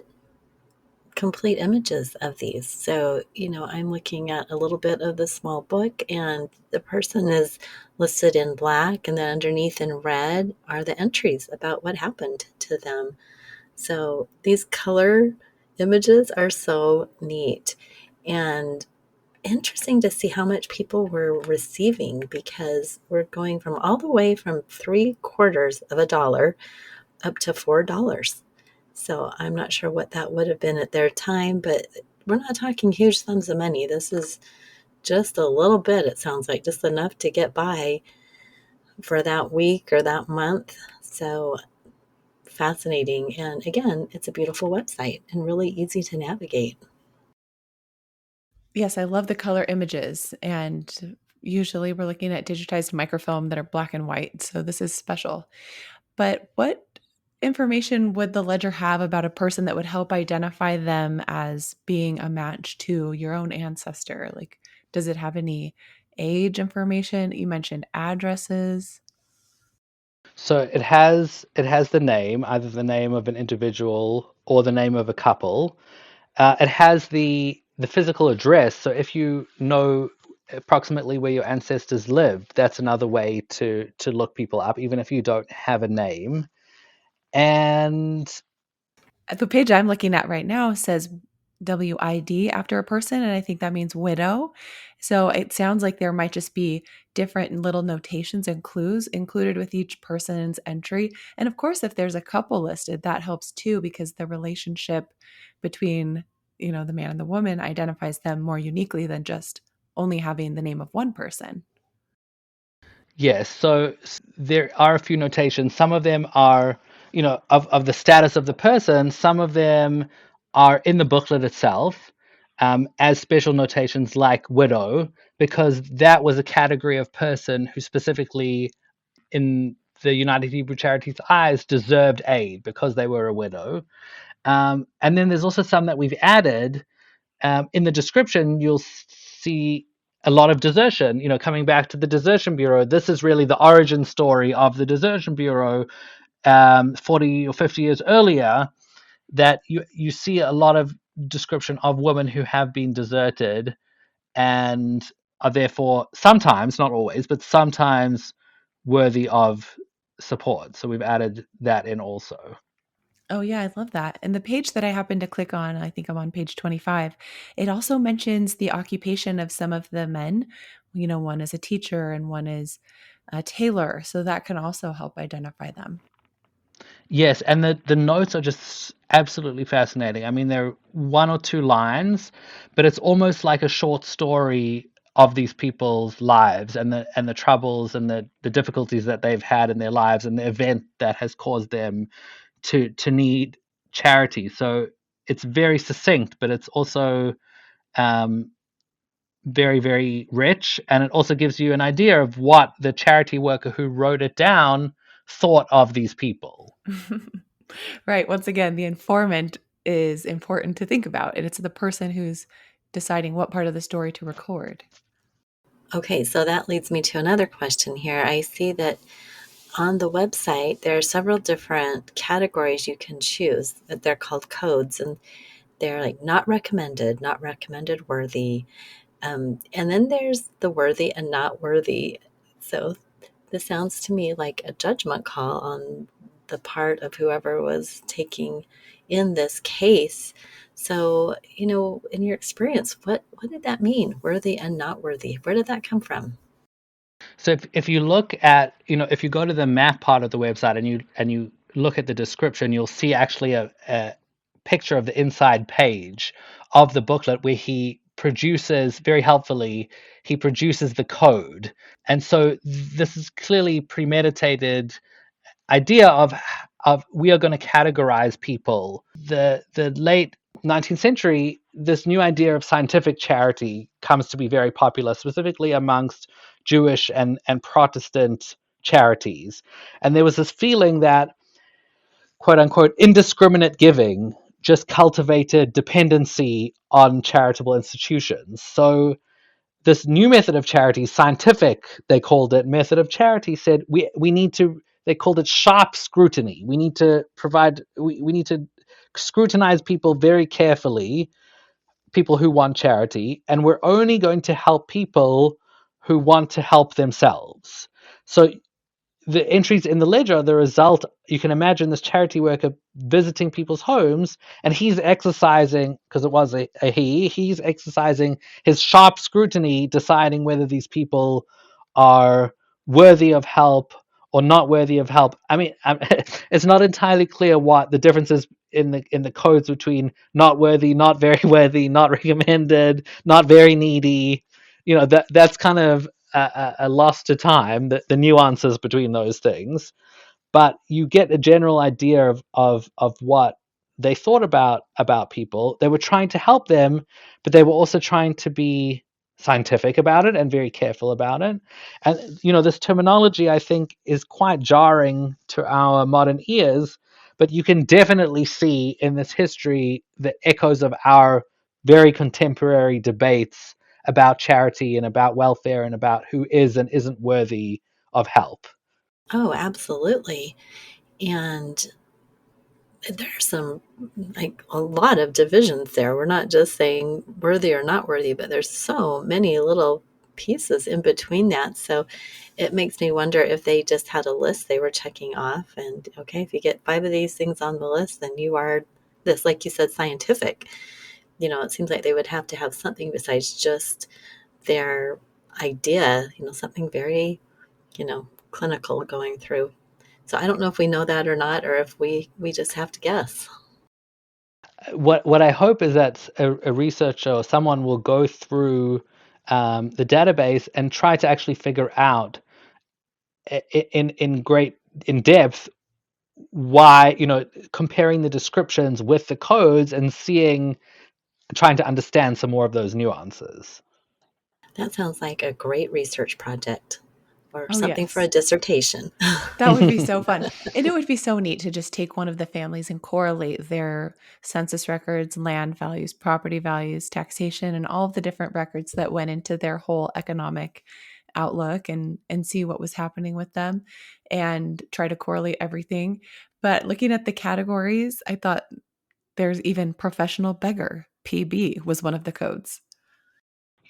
complete images of these. So, I'm looking at a little bit of the small book, and the person is listed in black, and then underneath in red are the entries about what happened to them. So, these color images are so neat and interesting to see how much people were receiving, because we're going from all the way from $0.75 up to $4. So I'm not sure what that would have been at their time, but we're not talking huge sums of money. This is just a little bit, it sounds like, just enough to get by for that week or that month. So fascinating. And again, it's a beautiful website and really easy to navigate. Yes, I love the color images. And usually we're looking at digitized microfilm that are black and white. So this is special. But what information would the ledger have about a person that would help identify them as being a match to your own ancestor? Like, does it have any age information? You mentioned addresses. So it has the name, either the name of an individual or the name of a couple. It has the physical address. So if you know approximately where your ancestors lived, that's another way to look people up, even if you don't have a name. And The page I'm looking at right now says WID after a person, and I think that means widow. So it sounds like there might just be different little notations and clues included with each person's entry. And of course, if there's a couple listed, that helps too, because the relationship between, the man and the woman identifies them more uniquely than just only having the name of one person. yes, so there are a few notations. Some of them are, of the status of the person. Some of them are in the booklet itself. as special notations like widow, because that was a category of person who specifically, in the United Hebrew Charities' eyes, deserved aid because they were a widow. And then there's also some that we've added. In the description, you'll see a lot of desertion. Coming back to the Desertion Bureau, this is really the origin story of the Desertion Bureau 40 or 50 years earlier, that you see a lot of description of women who have been deserted and are therefore sometimes, not always, but sometimes worthy of support. So we've added that in also. Oh, yeah, I love that. And the page that I happened to click on, I think I'm on page 25, it also mentions the occupation of some of the men. One is a teacher and one is a tailor. So that can also help identify them. Yes, and the notes are just absolutely fascinating. I mean, they're one or two lines, but it's almost like a short story of these people's lives and the troubles and the difficulties that they've had in their lives and the event that has caused them to need charity. So it's very succinct, but it's also um, very, very rich, and it also gives you an idea of what the charity worker who wrote it down thought of these people. Right. Once again, the informant is important to think about, and it's the person who's deciding what part of the story to record. Okay, so that leads me to another question here. I see that on the website, there are several different categories you can choose. That they're called codes, and they're like not recommended, not recommended worthy. And then there's the worthy and not worthy. So this sounds to me like a judgment call on the part of whoever was taking in this case. So, in your experience, what did that mean? Worthy and not worthy. Where did that come from? So if you look at, if you go to the map part of the website and you look at the description, you'll see actually a picture of the inside page of the booklet where he produces, very helpfully, he produces the code. And so this is clearly premeditated idea of we are going to categorize people. The late 19th century, this new idea of scientific charity comes to be very popular, specifically amongst Jewish and Protestant charities. And there was this feeling that, quote unquote, indiscriminate giving just cultivated dependency on charitable institutions. So this new method of charity, scientific, they called it, method of charity, said we need to, they called it sharp scrutiny. We need to we need to scrutinize people very carefully, people who want charity, and we're only going to help people who want to help themselves. So the entries in the ledger are the result. You can imagine this charity worker visiting people's homes, and he's exercising, because it was a he's exercising his sharp scrutiny, deciding whether these people are worthy of help or not worthy of help. I mean, it's not entirely clear what the difference is in the codes between not worthy, not very worthy, not recommended, not very needy. That's kind of a loss to time, the nuances between those things, but you get a general idea of what they thought about people. They were trying to help them, but they were also trying to be scientific about it and very careful about it. And this terminology, I think, is quite jarring to our modern ears, but you can definitely see in this history the echoes of our very contemporary debates about charity and about welfare and about who is and isn't worthy of help. Oh, absolutely. And there's some, like, a lot of divisions there. We're not just saying worthy or not worthy, but there's so many little pieces in between that. So it makes me wonder if they just had a list they were checking off. And okay, if you get 5 of these things on the list, then you are this, like you said, scientific. It seems like they would have to have something besides just their idea, something very, clinical going through. So I don't know if we know that or not, or if we just have to guess. What I hope is that a researcher or someone will go through the database and try to actually figure out in great in depth why, comparing the descriptions with the codes and seeing trying to understand some more of those nuances. That sounds like a great research project or Oh, something for a yes. dissertation. That would be so fun. And it would be so neat to just take one of the families and correlate their census records, land values, property values, taxation, and all of the different records that went into their whole economic outlook and see what was happening with them and try to correlate everything. But looking at the categories, I thought there's even professional beggar. PB was one of the codes.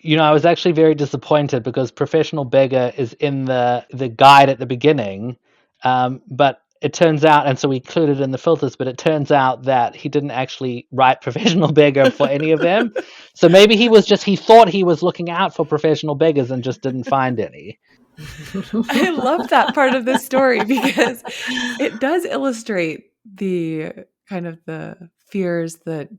I was actually very disappointed because professional beggar is in the guide at the beginning, but it turns out, and so we included it in the filters, but it turns out that he didn't actually write professional beggar for any of them. So maybe he thought he was looking out for professional beggars and just didn't find any. I love that part of the story because it does illustrate the kind of the fears that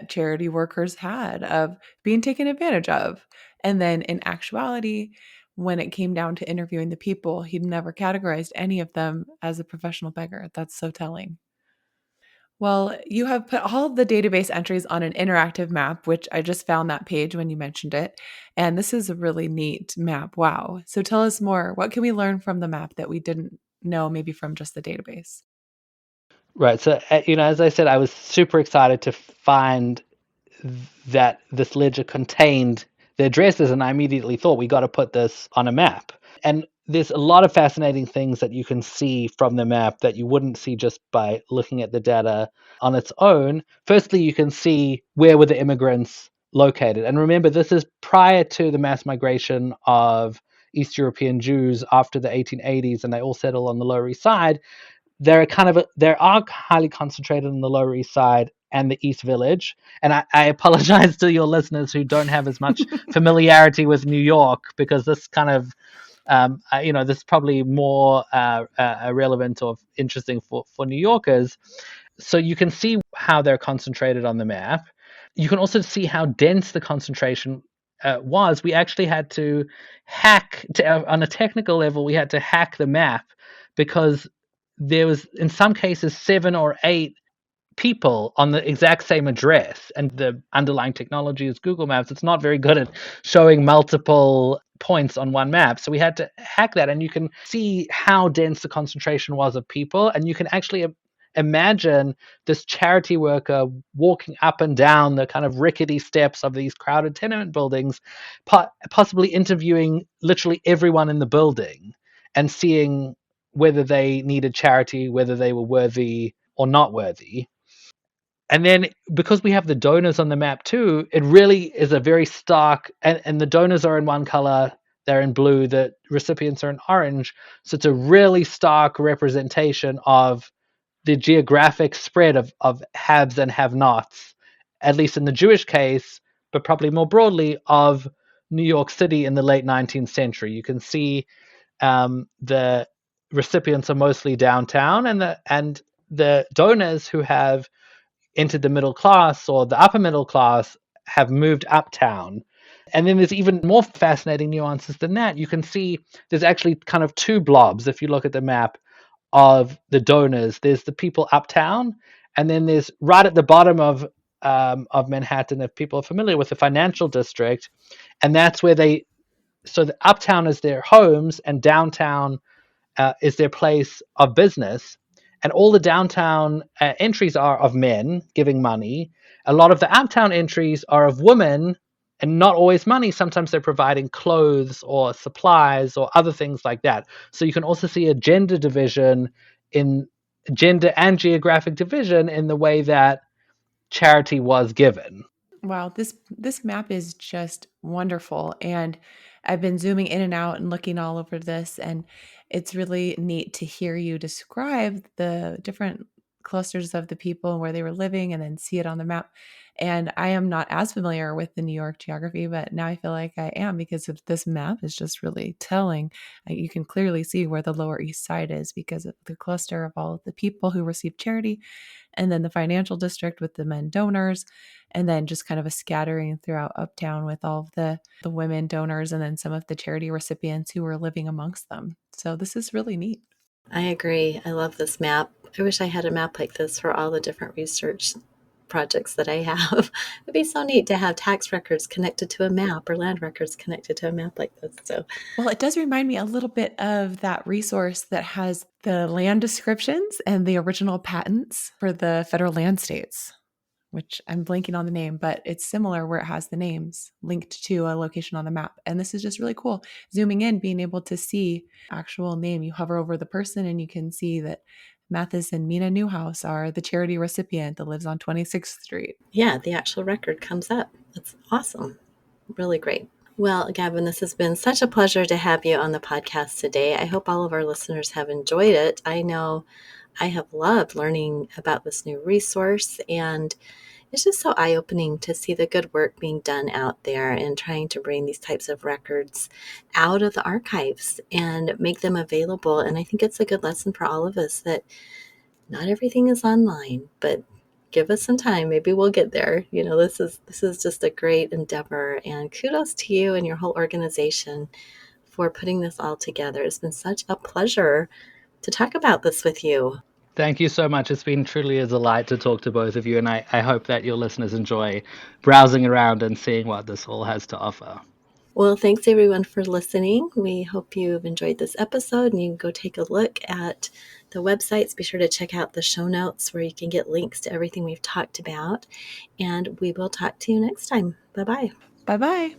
charity workers had of being taken advantage of. And then in actuality, when it came down to interviewing the people, he'd never categorized any of them as a professional beggar. That's so telling. Well, you have put all of the database entries on an interactive map, which I just found that page when you mentioned it. And this is a really neat map. Wow. So tell us more. What can we learn from the map that we didn't know maybe from just the database? Right. So, as I said, I was super excited to find that this ledger contained the addresses, and I immediately thought we got to put this on a map. And there's a lot of fascinating things that you can see from the map that you wouldn't see just by looking at the data on its own. Firstly, you can see where were the immigrants located. And remember, this is prior to the mass migration of East European Jews after the 1880s, and they all settle on the Lower East Side. There are highly concentrated on the Lower East Side and the East Village. And I apologize to your listeners who don't have as much familiarity with New York, because this kind of this is probably more relevant or interesting for New Yorkers. So you can see how they're concentrated on the map. You can also see how dense the concentration was. We actually had to on a technical level, we had to hack the map because there was, in some cases, 7 or 8 people on the exact same address, and the underlying technology is Google Maps. It's not very good at showing multiple points on one map, so we had to hack that, and you can see how dense the concentration was of people, and you can actually imagine this charity worker walking up and down the kind of rickety steps of these crowded tenement buildings, possibly interviewing literally everyone in the building and seeing whether they needed charity, whether they were worthy or not worthy. And then because we have the donors on the map too, it really is a very stark, and the donors are in one color, they're in blue, the recipients are in orange. So it's a really stark representation of the geographic spread of haves and have-nots, at least in the Jewish case, but probably more broadly of New York City in the late 19th century. You can see the recipients are mostly downtown, and the donors who have entered the middle class or the upper middle class have moved uptown. And then there's even more fascinating nuances than that. You can see there's actually kind of 2 blobs if you look at the map of the donors. There's the people uptown, and then there's right at the bottom of Manhattan, if people are familiar with the financial district, and that's where so the uptown is their homes and downtown is their place of business. And all the downtown entries are of men giving money. A lot of the uptown entries are of women, and not always money. Sometimes they're providing clothes or supplies or other things like that. So you can also see a gender division in gender and geographic division in the way that charity was given. Wow, this map is just wonderful, and I've been zooming in and out and looking all over this, and it's really neat to hear you describe the different clusters of the people and where they were living and then see it on the map. And I am not as familiar with the New York geography, but now I feel like I am because of this map is just really telling. You can clearly see where the Lower East Side is because of the cluster of all of the people who receive charity, and then the financial district with the men donors, and then just kind of a scattering throughout uptown with all of the women donors and then some of the charity recipients who were living amongst them. So this is really neat. I agree. I love this map. I wish I had a map like this for all the different research projects that I have. It'd be so neat to have tax records connected to a map or land records connected to a map like this. So, well, it does remind me a little bit of that resource that has the land descriptions and the original patents for the federal land states, which I'm blanking on the name, but it's similar where it has the names linked to a location on the map. And this is just really cool. Zooming in, being able to see actual name. You hover over the person and you can see that Mathis and Mina Newhouse are the charity recipient that lives on 26th Street. yeah, the actual record comes up. That's awesome. Really great. Well, Gavin, this has been such a pleasure to have you on the podcast today. I hope all of our listeners have enjoyed it. I know I have loved learning about this new resource, and it's just so eye-opening to see the good work being done out there and trying to bring these types of records out of the archives and make them available. And I think it's a good lesson for all of us that not everything is online, but give us some time. Maybe we'll get there. This is just a great endeavor, and kudos to you and your whole organization for putting this all together. It's been such a pleasure to talk about this with you. Thank you so much. It's been truly a delight to talk to both of you, and I hope that your listeners enjoy browsing around and seeing what this all has to offer. Well, thanks everyone for listening. We hope you've enjoyed this episode, and you can go take a look at the websites. Be sure to check out the show notes where you can get links to everything we've talked about. And we will talk to you next time. Bye-bye. Bye-bye.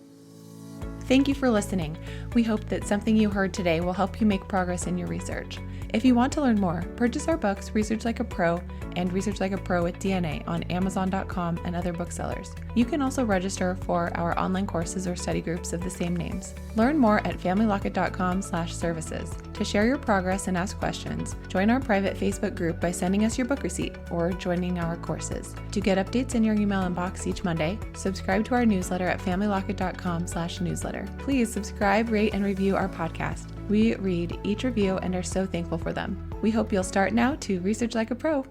Thank you for listening. We hope that something you heard today will help you make progress in your research. If you want to learn more, purchase our books, Research Like a Pro and Research Like a Pro with DNA on Amazon.com and other booksellers. You can also register for our online courses or study groups of the same names. Learn more at familylocket.com/services. To share your progress and ask questions, join our private Facebook group by sending us your book receipt or joining our courses. To get updates in your email inbox each Monday, subscribe to our newsletter at familylocket.com/newsletter. Please subscribe, rate, and review our podcast. We read each review and are so thankful for them. We hope you'll start now to research like a pro.